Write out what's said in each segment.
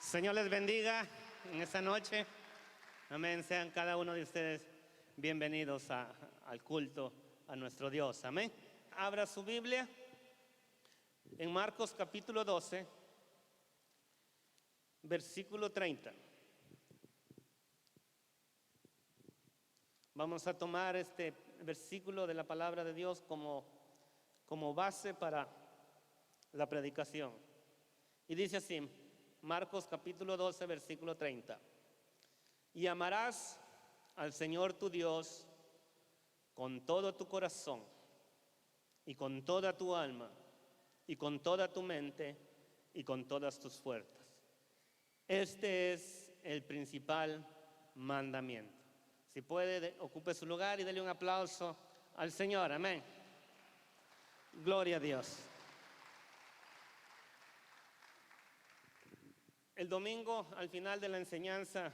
Señor les bendiga en esta noche. Amén. Sean cada uno de ustedes bienvenidos al culto a nuestro Dios. Amén. Abra su Biblia en Marcos capítulo 12, versículo 30. Vamos a tomar este versículo de la palabra de Dios como base para la predicación. Y dice así, Marcos capítulo 12, versículo 30. Y amarás al Señor tu Dios con todo tu corazón y con toda tu alma y con toda tu mente y con todas tus fuerzas. Este es el principal mandamiento. Si puede, ocupe su lugar y dele un aplauso al Señor. Amén. Gloria a Dios. El domingo, al final de la enseñanza,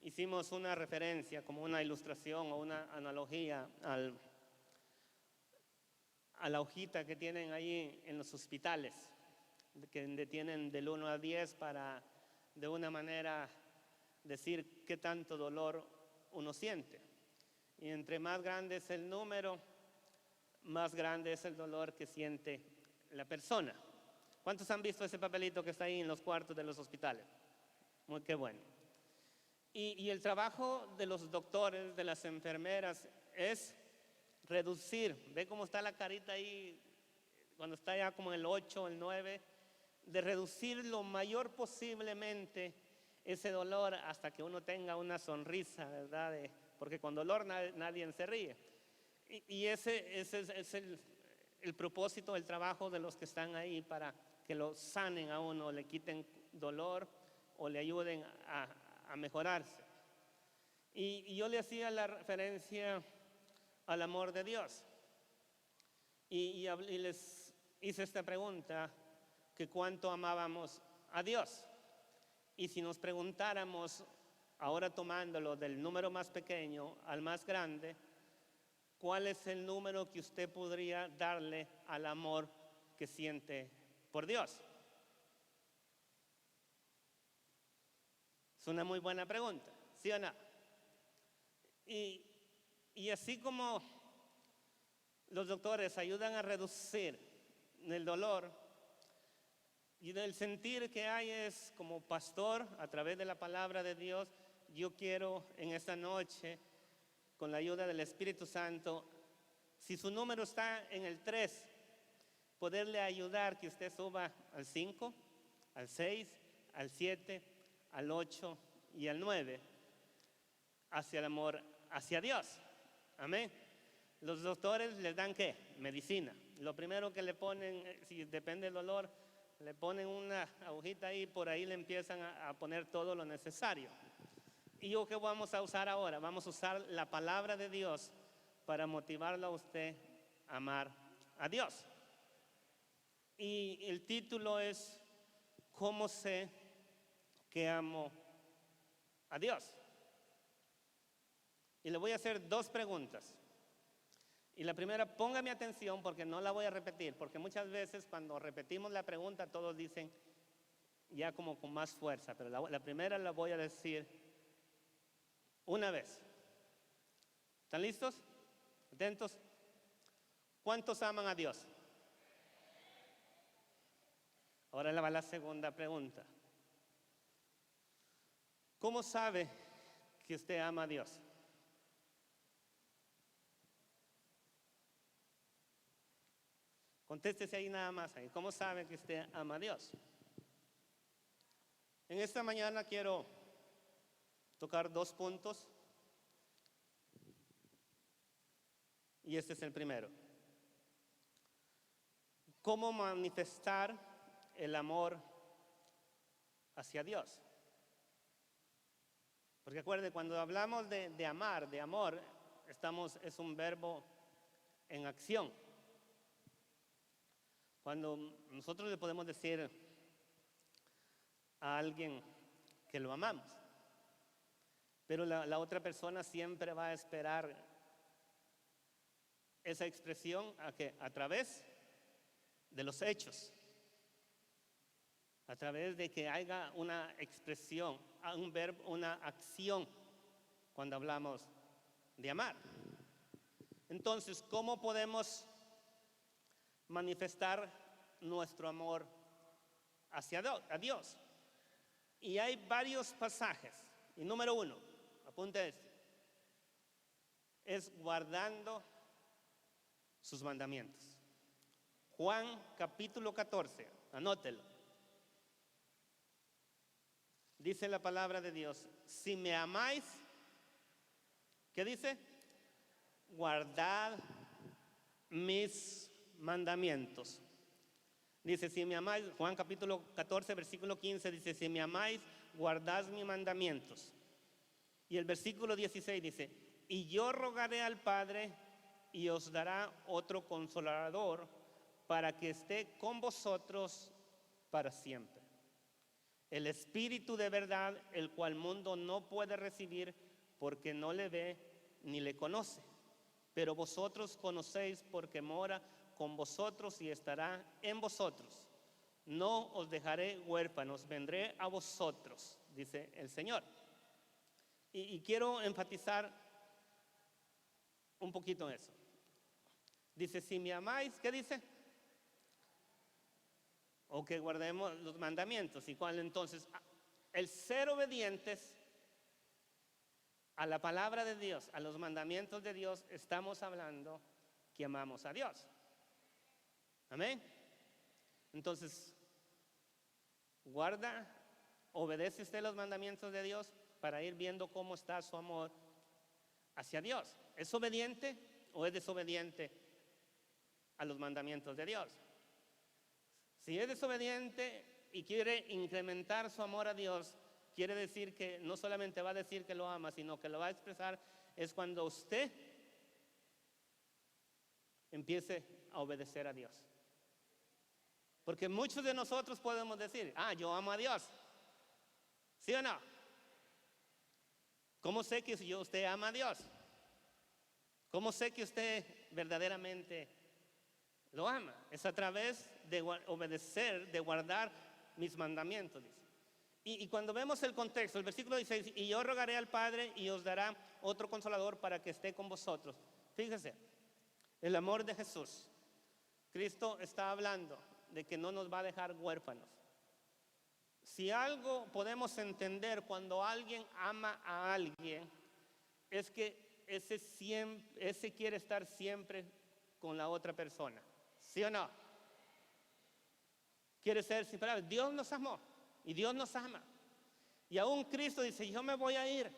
hicimos una referencia, como una ilustración o una analogía a la hojita que tienen ahí en los hospitales, que tienen del 1 al 10 para, de una manera, decir qué tanto dolor uno siente. Y entre más grande es el número, más grande es el dolor que siente la persona. ¿Cuántos han visto ese papelito que está ahí en los cuartos de los hospitales? Muy qué bueno. Y el trabajo de los doctores, de las enfermeras, es reducir. ¿Ve cómo está la carita ahí? Cuando está ya como en el 8, el 9, de reducir lo mayor posiblemente ese dolor hasta que uno tenga una sonrisa, ¿verdad? Porque con dolor nadie se ríe. Y ese es el propósito del trabajo de los que están ahí, para que lo sanen a uno, le quiten dolor o le ayuden a mejorarse. Y yo le hacía la referencia al amor de Dios. Y les hice esta pregunta, que cuánto amábamos a Dios. Y si nos preguntáramos, ahora tomándolo del número más pequeño al más grande, ¿cuál es el número que usted podría darle al amor que siente por Dios? Es una muy buena pregunta, ¿sí o no? Y así como los doctores ayudan a reducir el dolor, y del sentir que hay es como pastor, a través de la palabra de Dios, yo quiero en esta noche, con la ayuda del Espíritu Santo, si su número está en el 3, poderle ayudar que usted suba al 5, al 6, al 7, al 8 y al 9, hacia el amor, hacia Dios. Amén. Los doctores les dan ¿qué? Medicina. Lo primero que le ponen, si depende del dolor, le ponen una agujita ahí, por ahí le empiezan a poner todo lo necesario. ¿Y yo qué vamos a usar ahora? Vamos a usar la palabra de Dios para motivarlo a usted a amar a Dios. Y el título es ¿cómo sé que amo a Dios? Y le voy a hacer dos preguntas. Y la primera, póngame atención porque no la voy a repetir, porque muchas veces cuando repetimos la pregunta todos dicen ya como con más fuerza, pero la primera la voy a decir una vez. ¿Están listos? ¿Atentos? ¿Cuántos aman a Dios? Ahora va la segunda pregunta. ¿Cómo sabe que usted ama a Dios? Contéstese ahí nada más. ¿Cómo sabe que usted ama a Dios? En esta mañana quiero tocar dos puntos. Y este es el primero. ¿Cómo manifestar el amor hacia Dios? Porque acuerde, cuando hablamos de amar, de amor, es un verbo en acción. Cuando nosotros le podemos decir a alguien que lo amamos, pero la otra persona siempre va a esperar esa expresión a través de los hechos. a través de que haya una expresión, un verbo, una acción cuando hablamos de amar. Entonces, ¿cómo podemos manifestar nuestro amor hacia Dios? Y hay varios pasajes. Y número 1, apunte este, es guardando sus mandamientos. Juan capítulo 14, anótelo. Dice la palabra de Dios, si me amáis, ¿qué dice? Guardad mis mandamientos. Dice, si me amáis, Juan capítulo 14, versículo 15, dice, si me amáis, guardad mis mandamientos. Y el versículo 16 dice, y yo rogaré al Padre y os dará otro consolador para que esté con vosotros para siempre. El Espíritu de verdad, el cual el mundo no puede recibir porque no le ve ni le conoce. Pero vosotros conocéis porque mora con vosotros y estará en vosotros. No os dejaré huérfanos, vendré a vosotros, dice el Señor. Y quiero enfatizar un poquito en eso. Dice, si me amáis, ¿qué dice? O que guardemos los mandamientos. ¿Y cuál entonces? El ser obedientes a la palabra de Dios, a los mandamientos de Dios, estamos hablando que amamos a Dios. Amén. Entonces, obedece usted los mandamientos de Dios para ir viendo cómo está su amor hacia Dios. ¿Es obediente o es desobediente a los mandamientos de Dios? Si es desobediente y quiere incrementar su amor a Dios, quiere decir que no solamente va a decir que lo ama, sino que lo va a expresar, es cuando usted empiece a obedecer a Dios. Porque muchos de nosotros podemos decir, yo amo a Dios. ¿Sí o no? ¿Cómo sé que usted ama a Dios? ¿Cómo sé que usted verdaderamente lo ama? Es a través de obedecer, de guardar mis mandamientos, dice. Y cuando vemos el contexto, el versículo 16, y yo rogaré al Padre y os dará otro consolador para que esté con vosotros. Fíjese, el amor de Jesús. Cristo está hablando de que no nos va a dejar huérfanos. Si algo podemos entender cuando alguien ama a alguien, es que ese quiere estar siempre con la otra persona. ¿Sí o no? Quiere ser siempre. Dios nos amó y Dios nos ama. Y aún Cristo dice, yo me voy a ir.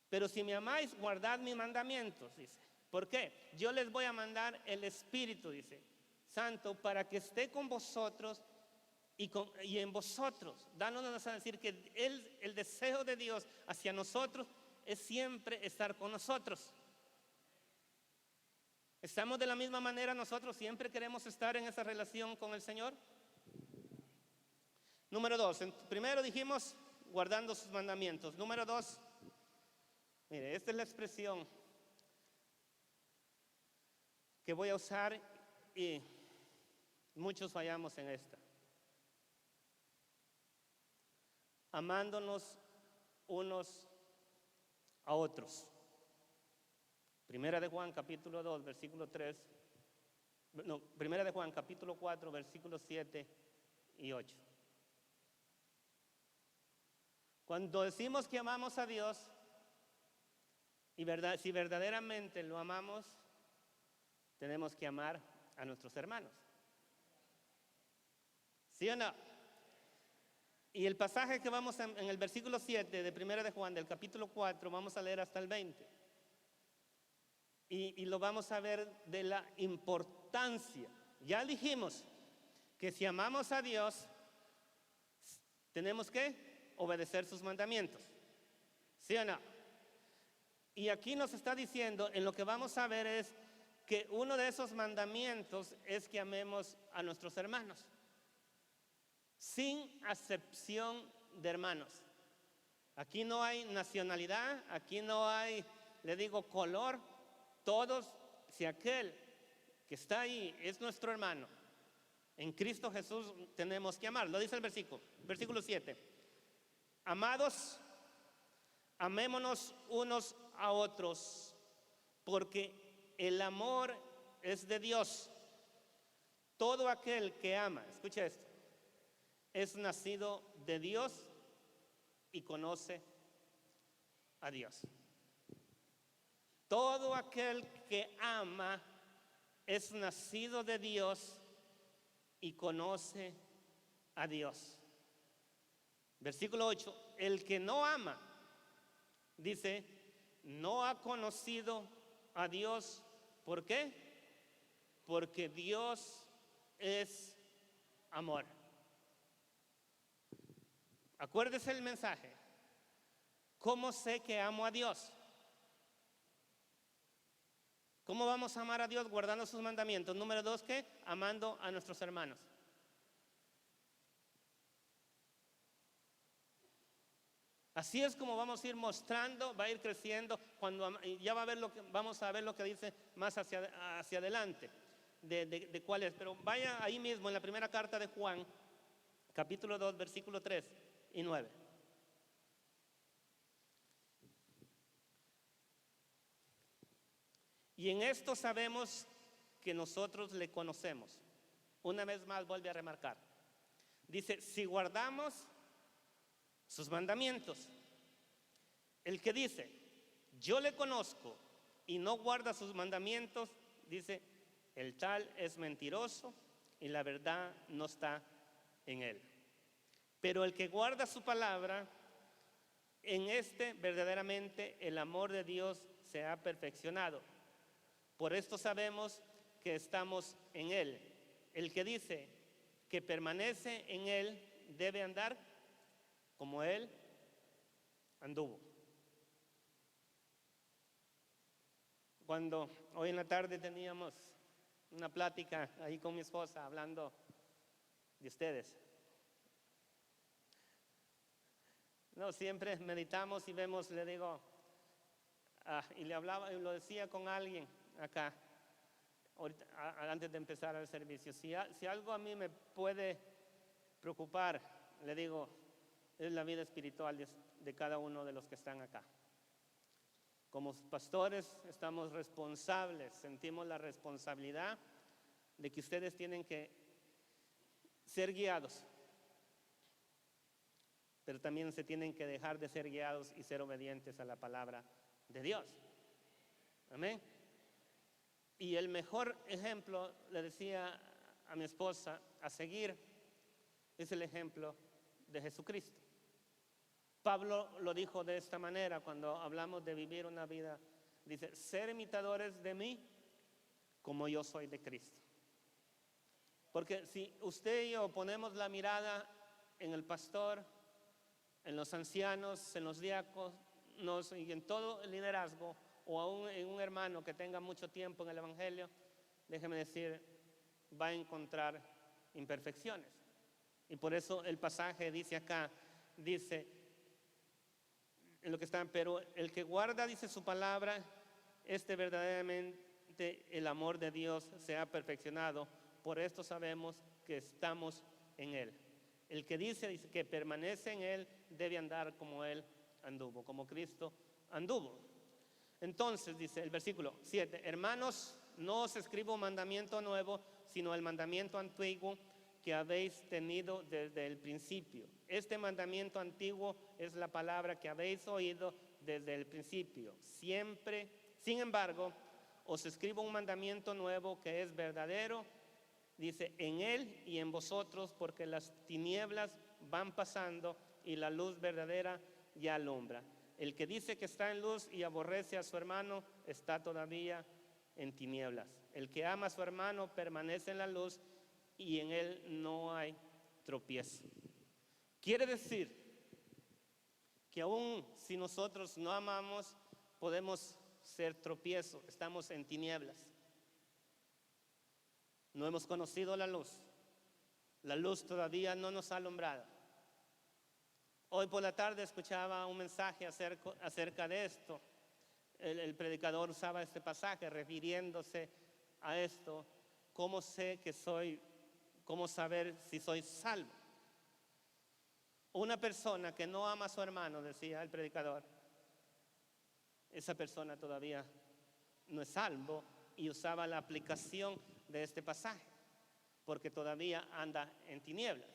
Pero si me amáis, guardad mis mandamientos, dice. ¿Por qué? Yo les voy a mandar el Espíritu, dice, Santo, para que esté con vosotros y en vosotros. Dándonos a decir que el deseo de Dios hacia nosotros es siempre estar con nosotros. ¿Estamos de la misma manera nosotros? ¿Siempre queremos estar en esa relación con el Señor? Número 2, primero dijimos guardando sus mandamientos. Número 2, mire, esta es la expresión que voy a usar y muchos fallamos en esta. Amándonos unos a otros. Primera de Juan capítulo 2, versículo 3. No, Primera de Juan capítulo 4, versículos 7 y 8. Cuando decimos que amamos a Dios, si verdaderamente lo amamos, tenemos que amar a nuestros hermanos. ¿Sí o no? Y el pasaje que vamos en el versículo 7 de Primera de Juan, del capítulo 4, vamos a leer hasta el 20. Y lo vamos a ver de la importancia. Ya dijimos que si amamos a Dios, tenemos que obedecer sus mandamientos. ¿Sí o no? Y aquí nos está diciendo, en lo que vamos a ver es que uno de esos mandamientos es que amemos a nuestros hermanos, sin acepción de hermanos. Aquí no hay nacionalidad, aquí no hay, color. Todos, si aquel que está ahí es nuestro hermano, En Cristo Jesús tenemos que amar. Lo dice el versículo 7. Amados, amémonos unos a otros, porque el amor es de Dios. Todo aquel que ama, escucha esto, es nacido de Dios y conoce a Dios. Todo aquel que ama es nacido de Dios y conoce a Dios. Versículo 8, el que no ama, dice, no ha conocido a Dios. ¿Por qué? Porque Dios es amor. Acuérdese el mensaje. ¿Cómo sé que amo a Dios? ¿Cómo vamos a amar a Dios? Guardando sus mandamientos. Número 2, ¿qué? Amando a nuestros hermanos. Así es como vamos a ir mostrando, va a ir creciendo, ya vamos a ver lo que dice más hacia adelante, de cuál es. Pero vaya ahí mismo en la primera carta de Juan, capítulo 2, versículo 3 y 9. Y en esto sabemos que nosotros le conocemos. Una vez más vuelve a remarcar. Dice, si guardamos sus mandamientos. El que dice, yo le conozco y no guarda sus mandamientos, dice, el tal es mentiroso y la verdad no está en él. Pero el que guarda su palabra, en este verdaderamente el amor de Dios se ha perfeccionado. Por esto sabemos que estamos en él. El que dice que permanece en él debe andar como él anduvo. Cuando hoy en la tarde teníamos una plática ahí con mi esposa hablando de ustedes. No, siempre meditamos y vemos, le digo, y le hablaba y lo decía con alguien acá, ahorita, antes de empezar el servicio. Si algo a mí me puede preocupar, le digo, es la vida espiritual de cada uno de los que están acá. Como pastores estamos responsables, sentimos la responsabilidad de que ustedes tienen que ser guiados, pero también se tienen que dejar de ser guiados y ser obedientes a la palabra de Dios. Amén. Y el mejor ejemplo, le decía a mi esposa, a seguir, es el ejemplo de Jesucristo. Pablo lo dijo de esta manera cuando hablamos de vivir una vida. Dice, ser imitadores de mí como yo soy de Cristo. Porque si usted y yo ponemos la mirada en el pastor, en los ancianos, en los diáconos y en todo el liderazgo, o aún en un hermano que tenga mucho tiempo en el evangelio, déjeme decir, va a encontrar imperfecciones. Y por eso el pasaje dice acá, dice, en lo que está, pero el que guarda, dice su palabra, verdaderamente el amor de Dios se ha perfeccionado. Por esto sabemos que estamos en él. El que dice que permanece en él debe andar como él anduvo, como Cristo anduvo. Entonces dice el versículo 7, hermanos, no os escribo un mandamiento nuevo, sino el mandamiento antiguo que habéis tenido desde el principio. Este mandamiento antiguo es la palabra que habéis oído desde el principio. Siempre, sin embargo, os escribo un mandamiento nuevo que es verdadero, dice, en él y en vosotros, porque las tinieblas van pasando y la luz verdadera ya alumbra. El que dice que está en luz y aborrece a su hermano está todavía en tinieblas. El que ama a su hermano permanece en la luz y en él no hay tropiezo. Quiere decir que aún si nosotros no amamos, podemos ser tropiezo, estamos en tinieblas. No hemos conocido la luz todavía no nos ha alumbrado. Hoy por la tarde escuchaba un mensaje acerca de esto. El predicador usaba este pasaje refiriéndose a esto. ¿Cómo sé que soy ¿Cómo saber si soy salvo? Una persona que no ama a su hermano, decía el predicador, esa persona todavía no es salvo, y usaba la aplicación de este pasaje, porque todavía anda en tinieblas.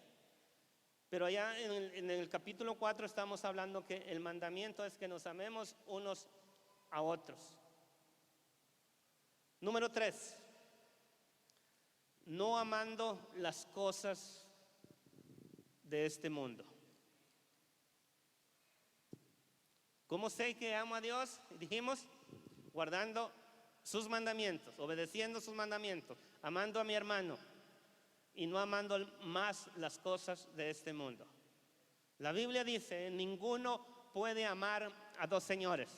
Pero allá en el capítulo 4 estamos hablando que el mandamiento es que nos amemos unos a otros. Número 3, no amando las cosas de este mundo. ¿Cómo sé que amo a Dios? Dijimos, guardando sus mandamientos, obedeciendo sus mandamientos, amando a mi hermano y no amando más las cosas de este mundo. La Biblia dice, ninguno puede amar a dos señores.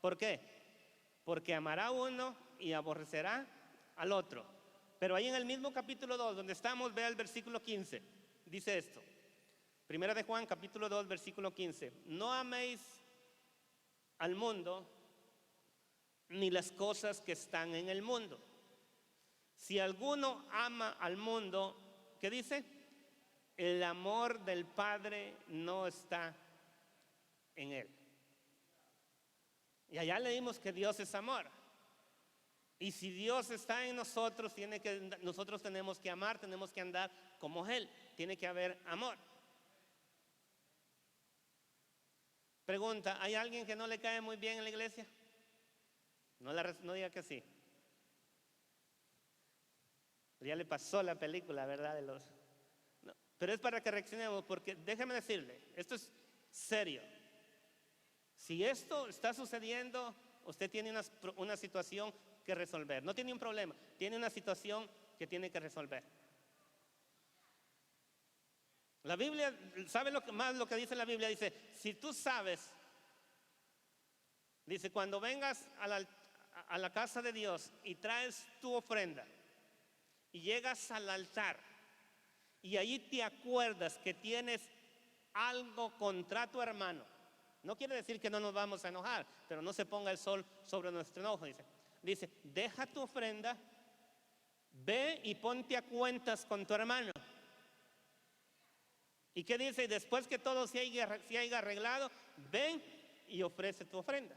¿Por qué? Porque amará a uno y aborrecerá al otro. Pero ahí en el mismo capítulo 2, donde estamos, vea el versículo 15, dice esto. Primera de Juan, capítulo 2, versículo 15. No améis al mundo ni las cosas que están en el mundo. Si alguno ama al mundo, ¿qué dice? El amor del Padre no está en él. Y allá leímos que Dios es amor. Y si Dios está en nosotros, nosotros tenemos que amar, tenemos que andar como Él. Tiene que haber amor. Pregunta, ¿hay alguien que no le cae muy bien en la iglesia? No diga que sí. Ya le pasó la película, ¿verdad? No. Pero es para que reaccionemos, porque déjeme decirle, esto es serio. Si esto está sucediendo, usted tiene una situación que resolver. No tiene un problema, tiene una situación que tiene que resolver. La Biblia, ¿sabe más lo que dice la Biblia? Dice, si tú sabes, dice, cuando vengas a la casa de Dios y traes tu ofrenda y llegas al altar y allí te acuerdas que tienes algo contra tu hermano, no quiere decir que no nos vamos a enojar, pero no se ponga el sol sobre nuestro enojo. Dice, deja tu ofrenda, ve y ponte a cuentas con tu hermano. ¿Y qué dice? Y después que todo se haya arreglado, ven y ofrece tu ofrenda.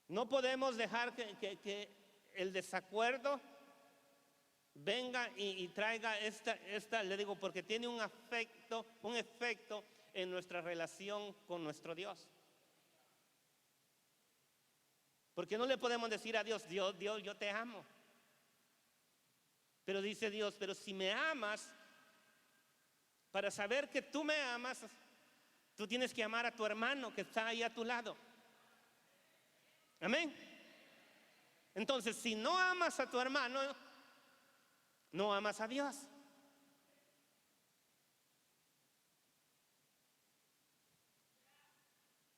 No podemos dejar que el desacuerdo venga y traiga le digo, porque tiene un efecto en nuestra relación con nuestro Dios. Porque no le podemos decir a Dios, Dios, yo te amo. Pero dice Dios, pero si me amas, para saber que tú me amas, tú tienes que amar a tu hermano que está ahí a tu lado. Amén. Entonces, si no amas a tu hermano, no amas a Dios.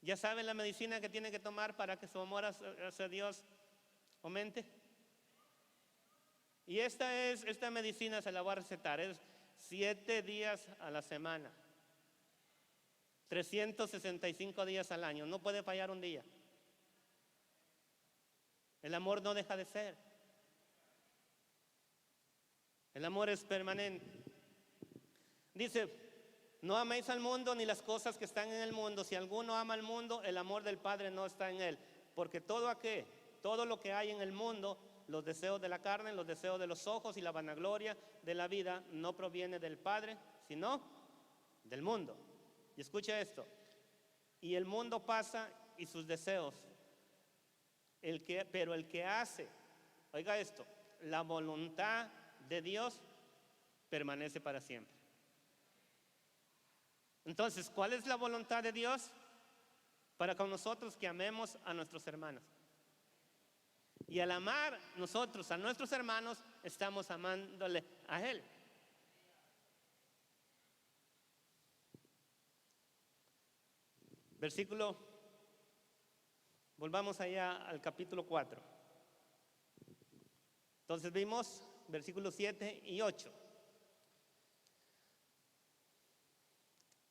¿Ya saben la medicina que tiene que tomar para que su amor hacia Dios aumente? Y esta medicina se la voy a recetar. Es 7 días a la semana, 365 días al año. No puede fallar un día. El amor no deja de ser. El amor es permanente. Dice, no améis al mundo ni las cosas que están en el mundo. Si alguno ama al mundo, el amor del Padre no está en él. Porque todo lo que hay en el mundo, los deseos de la carne, los deseos de los ojos y la vanagloria de la vida, no proviene del Padre, sino del mundo. Y escucha esto. Y el mundo pasa y sus deseos. Pero el que hace, oiga esto, la voluntad de Dios permanece para siempre. Entonces, ¿cuál es la voluntad de Dios? Para con nosotros que amemos a nuestros hermanos. Y al amar nosotros a nuestros hermanos, estamos amándole a Él. Volvamos allá al capítulo 4. Entonces vimos versículos 7 y 8.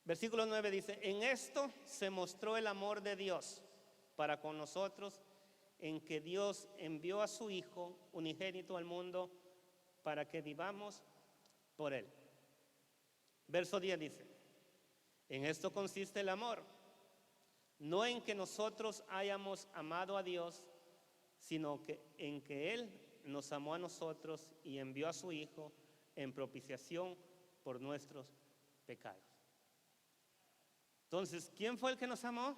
Versículo 9 dice, en esto se mostró el amor de Dios para con nosotros, en que Dios envió a su Hijo unigénito al mundo para que vivamos por Él. Verso 10 dice: en esto consiste el amor, no en que nosotros hayamos amado a Dios, sino que en que Él nos amó a nosotros y envió a su Hijo en propiciación por nuestros pecados. Entonces, ¿quién fue el que nos amó?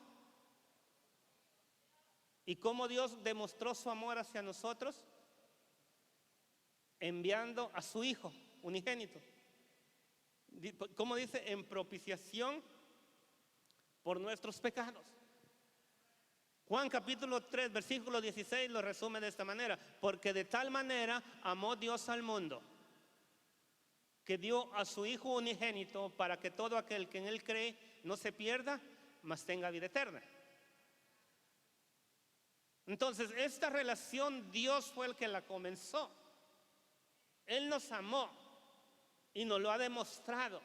¿Y cómo Dios demostró su amor hacia nosotros? Enviando a su Hijo unigénito. ¿Cómo dice? En propiciación por nuestros pecados. Juan capítulo 3, versículo 16 lo resume de esta manera: porque de tal manera amó Dios al mundo, que dio a su Hijo unigénito, para que todo aquel que en Él cree no se pierda, mas tenga vida eterna. Entonces, esta relación Dios fue el que la comenzó. Él nos amó y nos lo ha demostrado,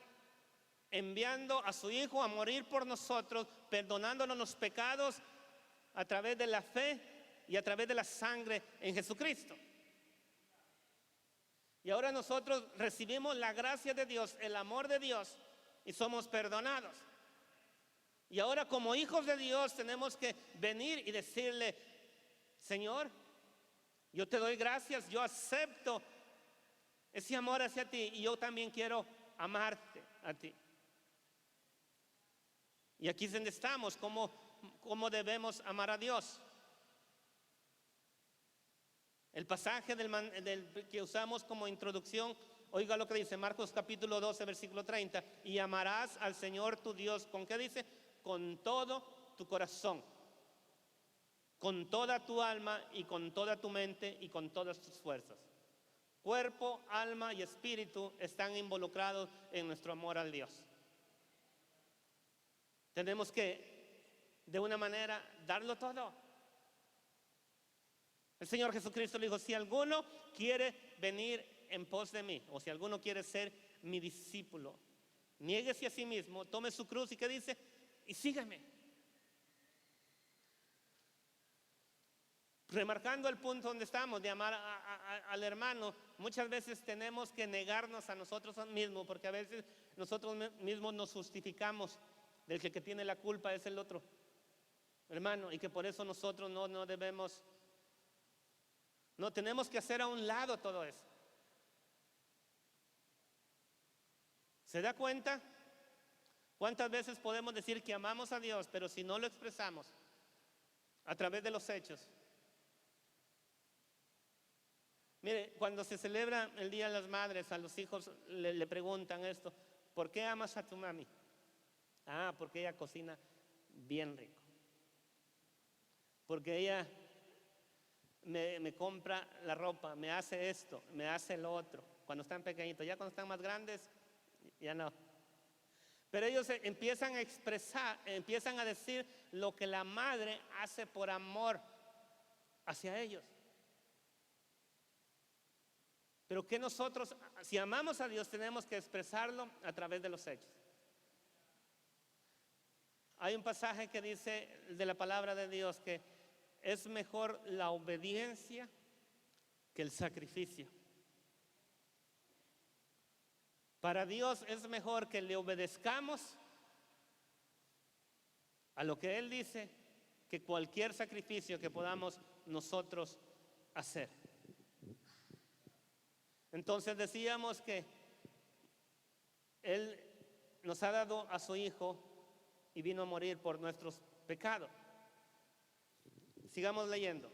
enviando a su Hijo a morir por nosotros, perdonándonos los pecados a través de la fe y a través de la sangre en Jesucristo. Y ahora nosotros recibimos la gracia de Dios, el amor de Dios, y somos perdonados. Y ahora, como hijos de Dios, tenemos que venir y decirle: Señor, yo te doy gracias, yo acepto ese amor hacia ti, y yo también quiero amarte a ti. Y aquí es donde estamos: cómo debemos amar a Dios. El pasaje que usamos como introducción, oiga lo que dice Marcos capítulo 12, versículo 30: y amarás al Señor tu Dios, ¿con qué dice? Con todo tu corazón, con toda tu alma y con toda tu mente y con todas tus fuerzas. Cuerpo, alma y espíritu están involucrados en nuestro amor al Dios. Tenemos que, de una manera, darlo todo. El Señor Jesucristo le dijo: si alguno quiere venir en pos de mí, o si alguno quiere ser mi discípulo, niéguese a sí mismo, tome su cruz, y ¿qué dice? Y sígame. Remarcando el punto donde estamos, de amar al hermano, muchas veces tenemos que negarnos a nosotros mismos, porque a veces nosotros mismos nos justificamos del que tiene la culpa es el otro hermano, y que por eso nosotros no debemos, no tenemos que hacer a un lado todo eso. ¿Se da cuenta? ¿Cuántas veces podemos decir que amamos a Dios, pero si no lo expresamos a través de los hechos? Mire, cuando se celebra el Día de las Madres, a los hijos le preguntan esto: ¿por qué amas a tu mami? Ah, porque ella cocina bien rico, porque ella me compra la ropa, me hace esto, me hace lo otro. Cuando están pequeñitos, ya cuando están más grandes, ya no. Pero ellos empiezan a expresar, empiezan a decir lo que la madre hace por amor hacia ellos. Pero que nosotros, si amamos a Dios, tenemos que expresarlo a través de los hechos. Hay un pasaje que dice de la palabra de Dios que es mejor la obediencia que el sacrificio. Para Dios es mejor que le obedezcamos a lo que Él dice que cualquier sacrificio que podamos nosotros hacer. Entonces decíamos que Él nos ha dado a su Hijo y vino a morir por nuestros pecados. Sigamos leyendo.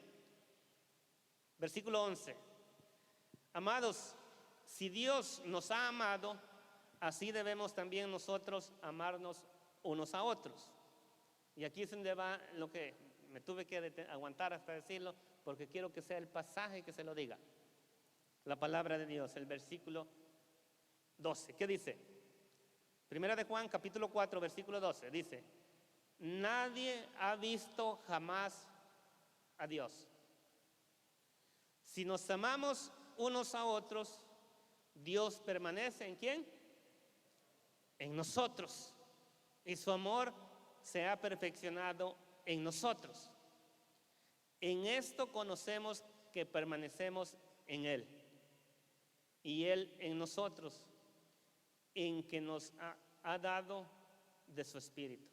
Versículo 11. Amados, si Dios nos ha amado, así debemos también nosotros amarnos unos a otros. Y aquí es donde va lo que me tuve que aguantar hasta decirlo, porque quiero que sea el pasaje que se lo diga. La palabra de Dios, el versículo 12. ¿Qué dice? Primera de Juan, capítulo 4, versículo 12. Dice: nadie ha visto jamás a Dios. Si nos amamos unos a otros, Dios permanece ¿en quién? En nosotros. Y su amor se ha perfeccionado en nosotros. En esto conocemos que permanecemos en Él y Él en nosotros, en que nos ha dado de su Espíritu.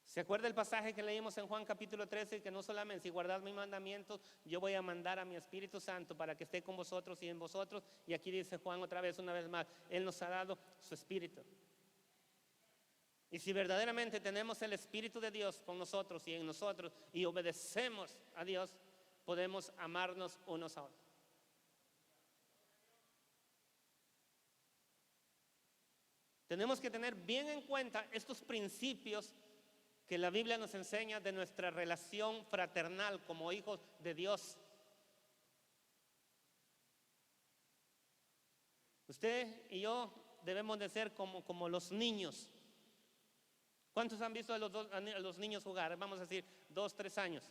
¿Se acuerda el pasaje que leímos en Juan capítulo 13? Que no solamente si guardad mis mandamientos, yo voy a mandar a mi Espíritu Santo para que esté con vosotros y en vosotros. Y aquí dice Juan otra vez, una vez más, Él nos ha dado su Espíritu. Y si verdaderamente tenemos el Espíritu de Dios con nosotros y en nosotros y obedecemos a Dios, podemos amarnos unos a otros. Tenemos que tener bien en cuenta estos principios que la Biblia nos enseña de nuestra relación fraternal como hijos de Dios. Usted y yo debemos de ser como los niños. ¿Cuántos han visto a los niños jugar? Vamos a decir, 2, 3 años.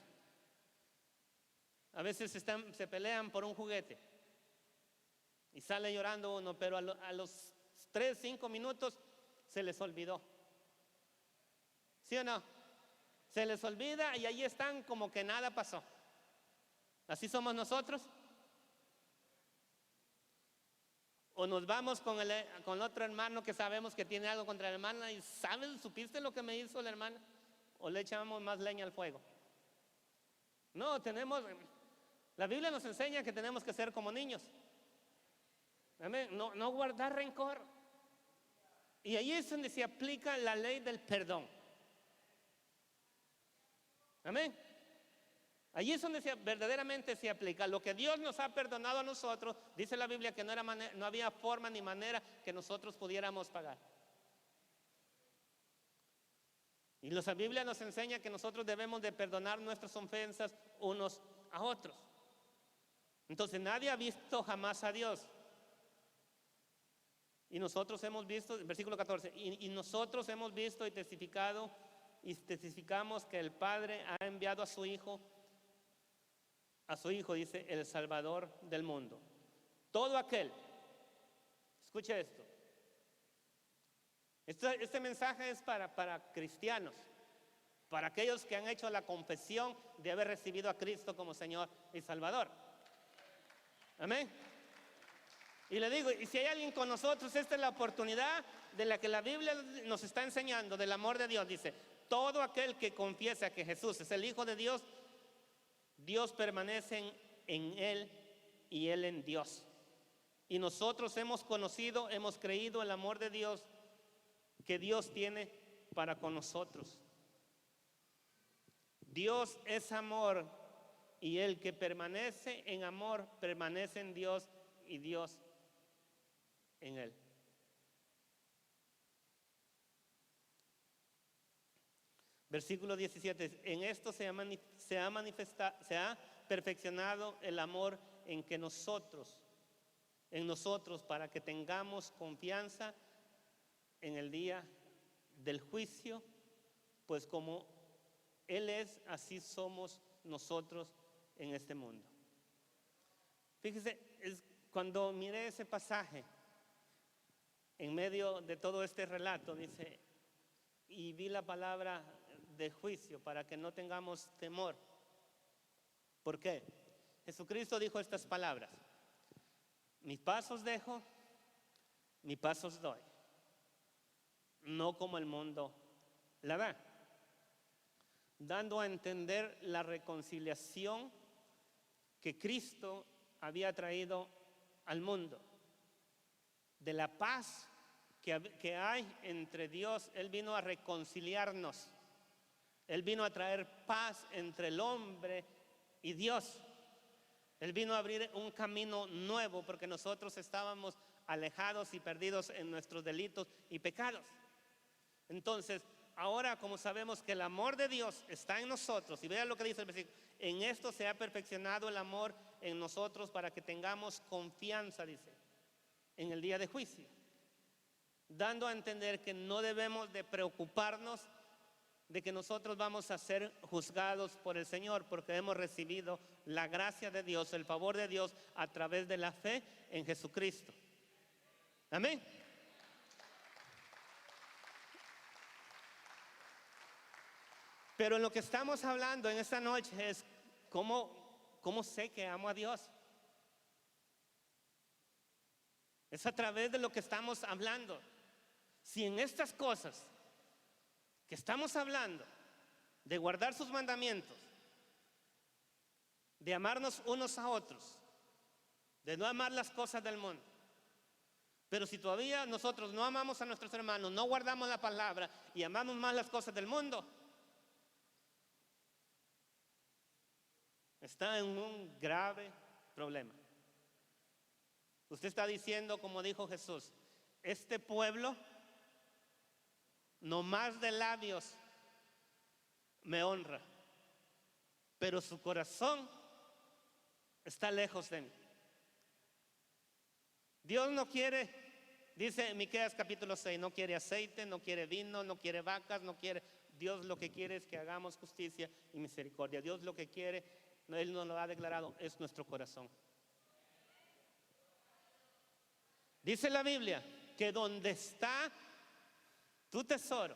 A veces se pelean por un juguete y sale llorando uno, pero a los 3, 5 minutos se les olvidó. ¿Sí o no? Se les olvida y ahí están como que nada pasó. ¿Así somos nosotros? O nos vamos con otro hermano que sabemos que tiene algo contra la hermana y ¿sabes? ¿Supiste lo que me hizo la hermana? O le echamos más leña al fuego. No, la Biblia nos enseña que tenemos que ser como niños. Amén. No guardar rencor. Y ahí es donde se aplica la ley del perdón. Amén. Allí es donde verdaderamente se aplica. Lo que Dios nos ha perdonado a nosotros, dice la Biblia que no había forma ni manera que nosotros pudiéramos pagar. Y la Biblia nos enseña que nosotros debemos de perdonar nuestras ofensas unos a otros. Entonces nadie ha visto jamás a Dios. Y nosotros hemos visto, versículo 14, y nosotros hemos visto y testificado y testificamos que el Padre ha enviado a su Hijo, dice, el Salvador del mundo. Todo aquel, escuche esto, este mensaje es para cristianos, para aquellos que han hecho la confesión de haber recibido a Cristo como Señor y Salvador. Amén. Y le digo, y si hay alguien con nosotros, esta es la oportunidad de la que la Biblia nos está enseñando, del amor de Dios. Dice, todo aquel que confiesa que Jesús es el Hijo de Dios, Dios permanece en Él y Él en Dios. Y nosotros hemos conocido, hemos creído el amor de Dios que Dios tiene para con nosotros. Dios es amor y el que permanece en amor permanece en Dios y Dios en Él. Versículo 17, en esto se ha perfeccionado el amor en nosotros para que tengamos confianza en el día del juicio, pues como Él es, así somos nosotros en este mundo. Fíjese, cuando miré ese pasaje, en medio de todo este relato, dice, y vi la palabra de juicio para que no tengamos temor. ¿Por qué? Jesucristo dijo estas palabras: mis pasos dejo, mis pasos doy, no como el mundo la da, dando a entender la reconciliación que Cristo había traído al mundo, de la paz que hay entre Dios. Él vino a reconciliarnos. Él vino a traer paz entre el hombre y Dios. Él vino a abrir un camino nuevo porque nosotros estábamos alejados y perdidos en nuestros delitos y pecados. Entonces, ahora como sabemos que el amor de Dios está en nosotros, y vean lo que dice el versículo, en esto se ha perfeccionado el amor en nosotros para que tengamos confianza, dice, en el día de juicio, dando a entender que no debemos de preocuparnos de que nosotros vamos a ser juzgados por el Señor, porque hemos recibido la gracia de Dios, el favor de Dios a través de la fe en Jesucristo. Amén. Pero en lo que estamos hablando en esta noche es cómo sé que amo a Dios. Es a través de lo que estamos hablando. Si en estas cosas que estamos hablando, de guardar sus mandamientos, de amarnos unos a otros, de no amar las cosas del mundo, pero si todavía nosotros no amamos a nuestros hermanos, no guardamos la palabra y amamos más las cosas del mundo, está en un grave problema. Usted está diciendo, como dijo Jesús, este pueblo no más de labios me honra, pero su corazón está lejos de mí. Dios no quiere, dice en Miqueas capítulo 6, no quiere aceite, no quiere vino, no quiere vacas, no quiere. Dios lo que quiere es que hagamos justicia y misericordia. Dios lo que quiere, Él nos lo ha declarado, es nuestro corazón. Dice la Biblia que donde está tu tesoro,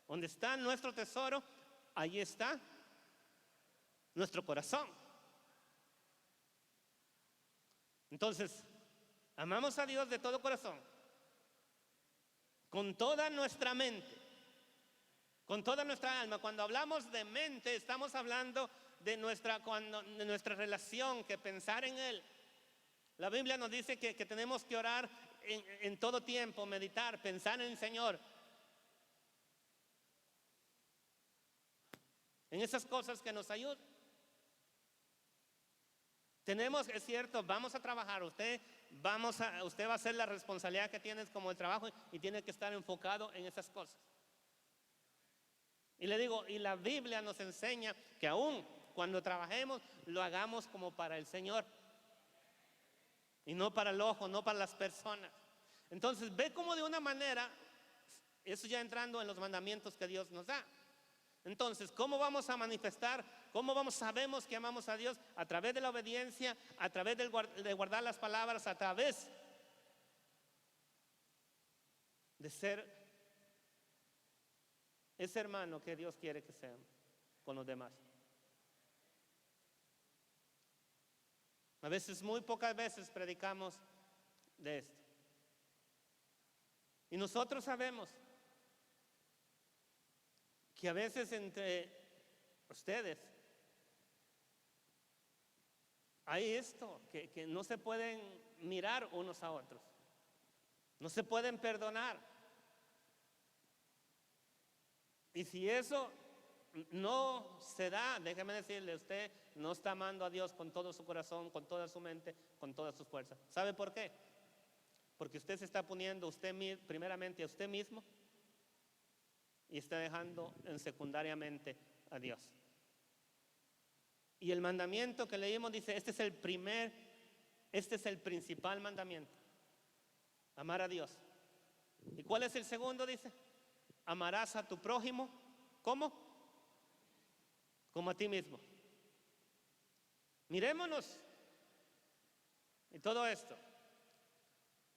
donde está nuestro tesoro, ahí está nuestro corazón. Entonces, amamos a Dios de todo corazón, con toda nuestra mente, con toda nuestra alma. Cuando hablamos de mente, estamos hablando de nuestra relación, que pensar en Él. La Biblia nos dice que tenemos que orar en todo tiempo, meditar, pensar en el Señor. En esas cosas que nos ayudan. Tenemos, es cierto, vamos a trabajar, usted va a hacer la responsabilidad que tienes como el trabajo y tiene que estar enfocado en esas cosas. Y le digo, y la Biblia nos enseña que aún cuando trabajemos, lo hagamos como para el Señor y no para el ojo, no para las personas. Entonces ve como de una manera, eso ya entrando en los mandamientos que Dios nos da. Entonces, ¿cómo vamos a manifestar? Sabemos que amamos a Dios? A través de la obediencia, a través de guardar las palabras, a través de ser ese hermano que Dios quiere que seamos con los demás. A veces, muy pocas veces predicamos de esto. Y nosotros sabemos que a veces entre ustedes hay esto, que no se pueden mirar unos a otros, no se pueden perdonar. Y si eso no se da, déjeme decirle, usted no está amando a Dios con todo su corazón, con toda su mente, con toda su fuerza. ¿Sabe por qué? Porque usted se está poniendo primeramente a usted mismo y está dejando en secundariamente a Dios. Y el mandamiento que leímos dice, este es el principal mandamiento, amar a Dios. ¿Y cuál es el segundo? Dice, amarás a tu prójimo, ¿cómo? Como a ti mismo. Mirémonos y todo esto.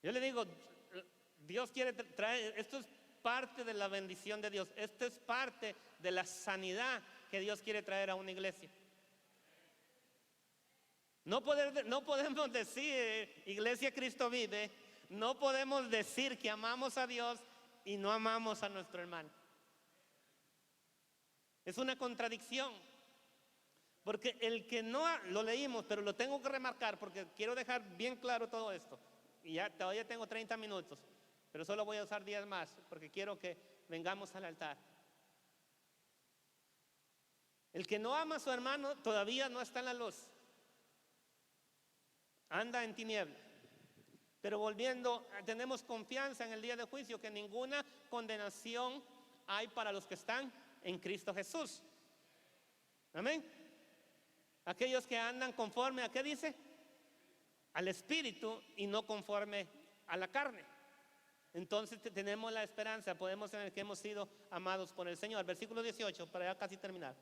Yo le digo, Dios quiere traer, esto es parte de la bendición de Dios, esto es parte de la sanidad que Dios quiere traer a una iglesia. No podemos decir, Iglesia Cristo vive, no podemos decir que amamos a Dios y no amamos a nuestro hermano. Es una contradicción, porque el que no, lo leímos, pero lo tengo que remarcar porque quiero dejar bien claro todo esto. Y ya todavía tengo 30 minutos, pero solo voy a usar 10 más porque quiero que vengamos al altar. El que no ama a su hermano todavía no está en la luz, anda en tinieblas. Pero volviendo, tenemos confianza en el día de juicio que ninguna condenación hay para los que están en Cristo Jesús. Amén. Aquellos que andan conforme a, ¿qué dice? Al Espíritu y no conforme a la carne. Entonces tenemos la esperanza, podemos tener que hemos sido amados por el Señor. Versículo 18, para ya casi terminar.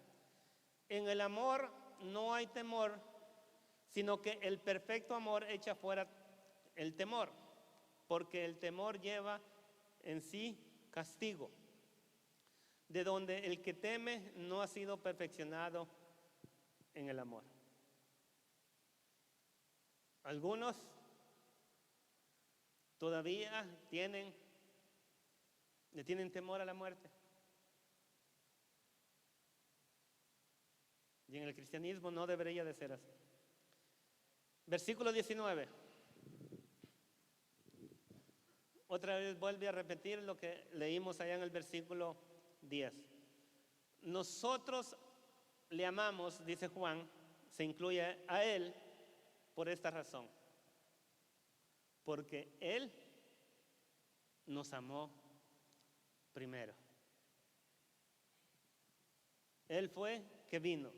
En el amor no hay temor, sino que el perfecto amor echa fuera el temor, porque el temor lleva en sí castigo, de donde el que teme no ha sido perfeccionado en el amor. Algunos todavía le tienen temor a la muerte. Y en el cristianismo no debería de ser así. Versículo 19. Otra vez vuelve a repetir lo que leímos allá en el versículo 10. Nosotros le amamos, dice Juan, se incluye a Él por esta razón. Porque Él nos amó primero. Él fue que vino.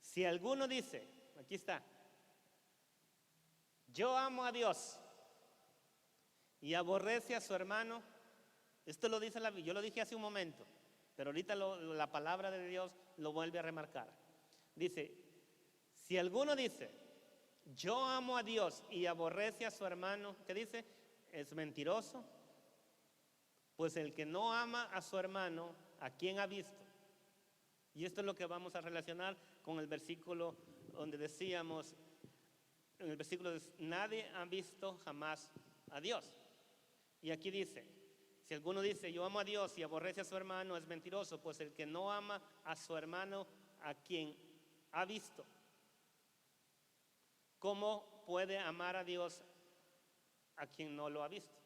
Si alguno dice, aquí está, yo amo a Dios y aborrece a su hermano, esto lo dice la Biblia, yo lo dije hace un momento, pero ahorita la palabra de Dios lo vuelve a remarcar. Dice, si alguno dice, yo amo a Dios y aborrece a su hermano, ¿qué dice? Es mentiroso, pues el que no ama a su hermano, ¿a quién ha visto? Y esto es lo que vamos a relacionar con el versículo donde decíamos, en el versículo nadie ha visto jamás a Dios. Y aquí dice, si alguno dice yo amo a Dios y aborrece a su hermano, es mentiroso, pues el que no ama a su hermano, a quien ha visto, ¿cómo puede amar a Dios a quien no lo ha visto?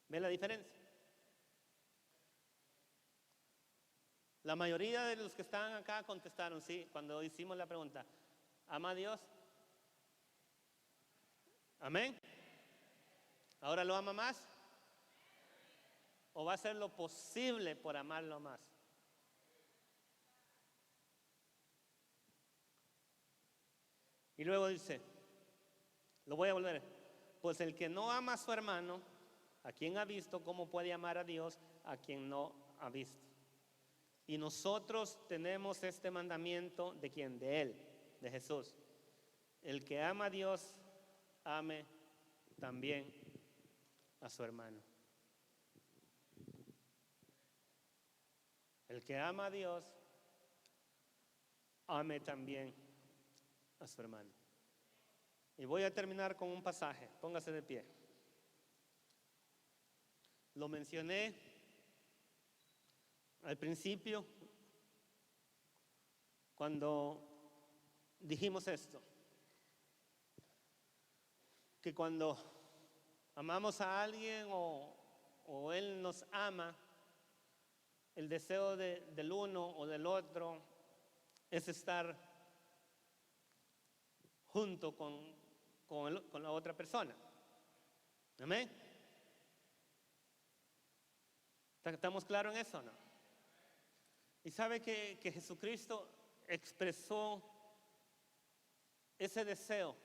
¿Ve la diferencia? La mayoría de los que están acá contestaron sí cuando hicimos la pregunta, ¿ama a Dios? ¿Amén? ¿Ahora lo ama más? ¿O va a hacer lo posible por amarlo más? Y luego dice, lo voy a volver, pues el que no ama a su hermano, ¿a quien ha visto? ¿Cómo puede amar a Dios a quien no ha visto? Y nosotros tenemos este mandamiento ¿de quién? De Él, de Jesús. El que ama a Dios, ame también a su hermano. El que ama a Dios, ame también a su hermano. Y voy a terminar con un pasaje, póngase de pie. Lo mencioné al principio cuando dijimos esto, que cuando amamos a alguien o Él nos ama, el deseo del uno o del otro es estar junto con la otra persona. ¿Amén? ¿Estamos claros en eso o no? Y sabe que Jesucristo expresó ese deseo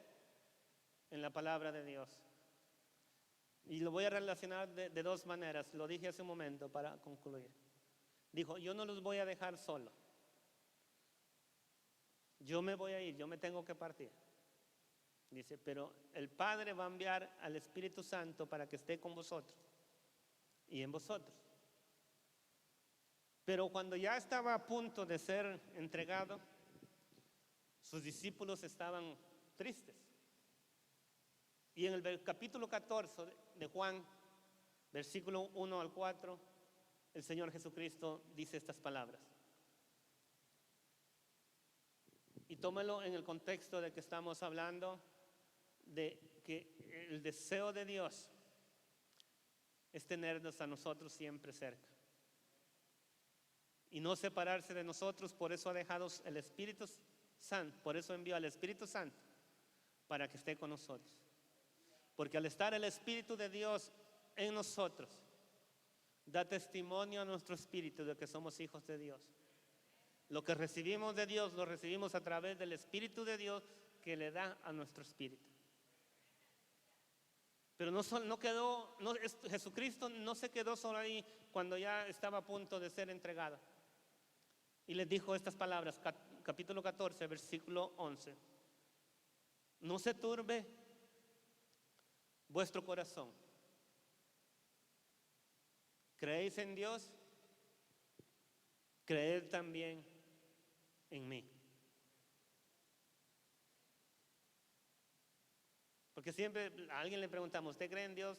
en la palabra de Dios. Y lo voy a relacionar de dos maneras, lo dije hace un momento para concluir. Dijo, yo no los voy a dejar solo. Yo me voy a ir, yo me tengo que partir. Dice, pero el Padre va a enviar al Espíritu Santo para que esté con vosotros y en vosotros. Pero cuando ya estaba a punto de ser entregado, sus discípulos estaban tristes. Y en el capítulo 14 de Juan, versículo 1 al 4, el Señor Jesucristo dice estas palabras. Y tómelo en el contexto de que estamos hablando de que el deseo de Dios es tenernos a nosotros siempre cerca y no separarse de nosotros. Por eso ha dejado el Espíritu Santo, por eso envió al Espíritu Santo para que esté con nosotros, porque al estar el Espíritu de Dios en nosotros da testimonio a nuestro espíritu de que somos hijos de Dios. Lo que recibimos de Dios lo recibimos a través del Espíritu de Dios que le da a nuestro espíritu. Pero Jesucristo no se quedó solo ahí cuando ya estaba a punto de ser entregado. Y les dijo estas palabras, capítulo 14, versículo 11. No se turbe vuestro corazón. ¿Creéis en Dios? Creed también en mí. Porque siempre a alguien le preguntamos, ¿usted cree en Dios?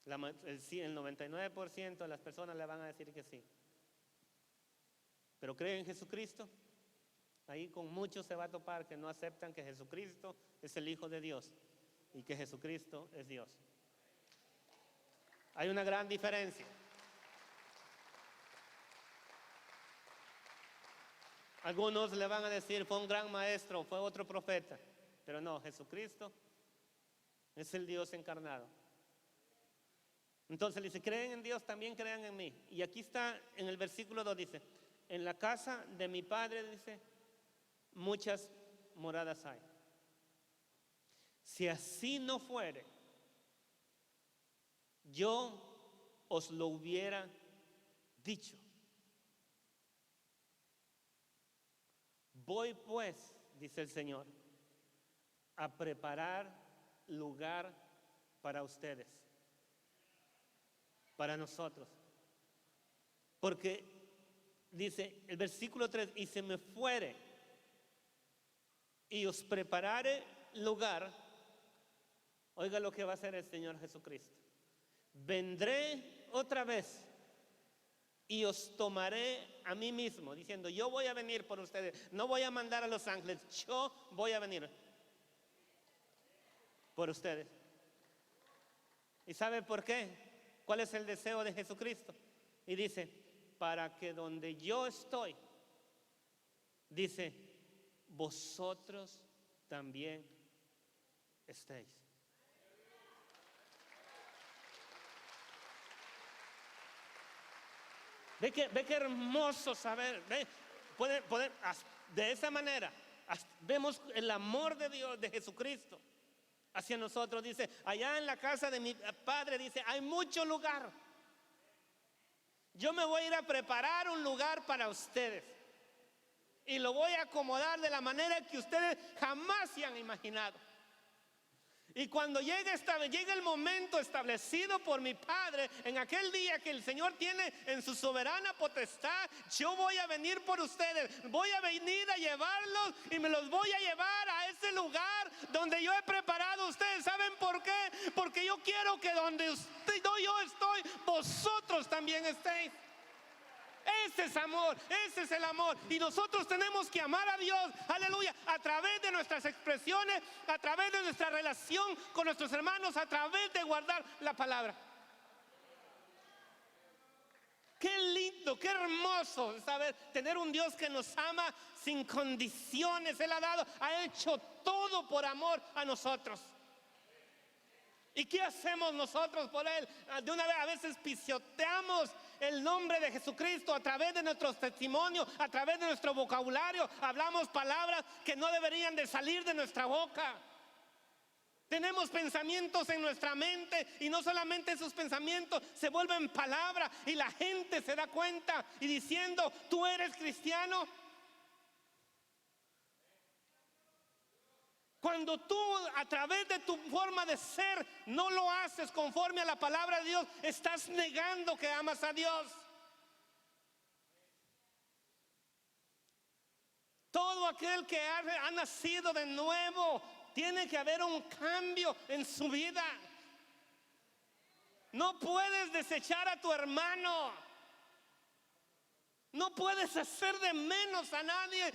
El 99% de las personas le van a decir que sí. Pero ¿cree en Jesucristo? Ahí con muchos se va a topar que no aceptan que Jesucristo es el Hijo de Dios y que Jesucristo es Dios. Hay una gran diferencia. Algunos le van a decir, fue un gran maestro, fue otro profeta. Pero no, Jesucristo es el Dios encarnado. Entonces dice, creen en Dios, también crean en mí. Y aquí está en el versículo 2, dice, en la casa de mi Padre, dice, muchas moradas hay. Si así no fuere, yo os lo hubiera dicho. Voy pues, dice el Señor, a preparar lugar para ustedes, para nosotros. Porque dice el versículo 3, y se me fuere y os prepararé lugar. Oiga lo que va a hacer el Señor Jesucristo. Vendré otra vez y os tomaré a mí mismo, diciendo, yo voy a venir por ustedes, no voy a mandar a los ángeles, yo voy a venir por ustedes. ¿Y sabe por qué? ¿Cuál es el deseo de Jesucristo? Y dice, para que donde yo estoy, dice, vosotros también estéis. Ve que hermoso saber, de esa manera vemos el amor de Dios, de Jesucristo hacia nosotros. Dice, allá en la casa de mi Padre, dice, hay mucho lugar. Yo me voy a ir a preparar un lugar para ustedes y lo voy a acomodar de la manera que ustedes jamás se han imaginado. Y cuando llegue el momento establecido por mi Padre, en aquel día que el Señor tiene en su soberana potestad, yo voy a venir por ustedes, voy a venir a llevarlos y me los voy a llevar a ese lugar donde yo he preparado a ustedes. ¿Saben por qué? Porque yo quiero que donde yo estoy, vosotros también estéis. Ese es amor, ese es el amor. Y nosotros tenemos que amar a Dios, aleluya, a través de nuestras expresiones, a través de nuestra relación con nuestros hermanos, a través de guardar la palabra. Qué lindo, qué hermoso saber tener un Dios que nos ama sin condiciones. Él ha hecho todo por amor a nosotros. ¿Y qué hacemos nosotros por Él? De una vez a veces pisoteamos el nombre de Jesucristo a través de nuestros testimonios, a través de nuestro vocabulario. Hablamos palabras que no deberían de salir de nuestra boca. Tenemos pensamientos en nuestra mente y no solamente esos pensamientos se vuelven palabra y la gente se da cuenta y diciendo, ¿tú eres cristiano? Cuando tú a través de tu forma de ser no lo haces conforme a la palabra de Dios, estás negando que amas a Dios. Todo aquel que ha nacido de nuevo, tiene que haber un cambio en su vida. No puedes desechar a tu hermano. No puedes hacer de menos a nadie.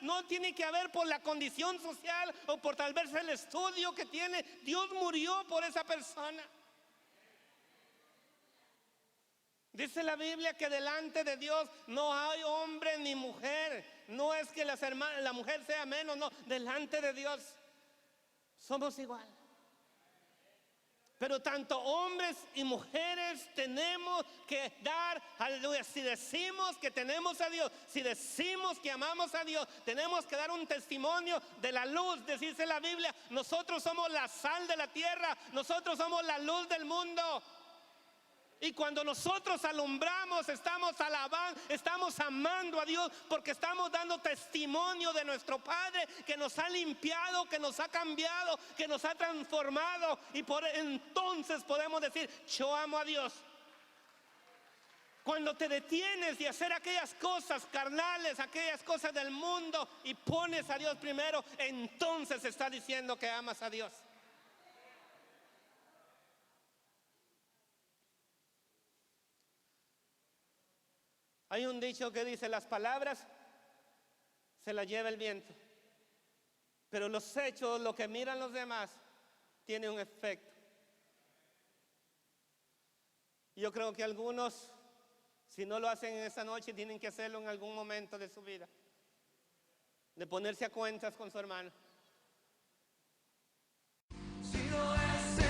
No tiene que haber por la condición social o por tal vez el estudio que tiene. Dios murió por esa persona. Dice la Biblia que delante de Dios no hay hombre ni mujer. No es que la mujer sea menos, no. Delante de Dios somos igual. Pero tanto hombres y mujeres tenemos que dar, aleluya, si decimos que tenemos a Dios, si decimos que amamos a Dios, tenemos que dar un testimonio de la luz. Dice la Biblia, nosotros somos la sal de la tierra, nosotros somos la luz del mundo. Y cuando nosotros alumbramos, estamos alabando, estamos amando a Dios, porque estamos dando testimonio de nuestro Padre que nos ha limpiado, que nos ha cambiado, que nos ha transformado. Y por entonces podemos decir, yo amo a Dios. Cuando te detienes de hacer aquellas cosas carnales, aquellas cosas del mundo y pones a Dios primero, entonces está diciendo que amas a Dios. Hay un dicho que dice: las palabras se las lleva el viento, pero los hechos, lo que miran los demás, tiene un efecto. Yo creo que algunos, si no lo hacen en esta noche, tienen que hacerlo en algún momento de su vida, de ponerse a cuentas con su hermano. Si no es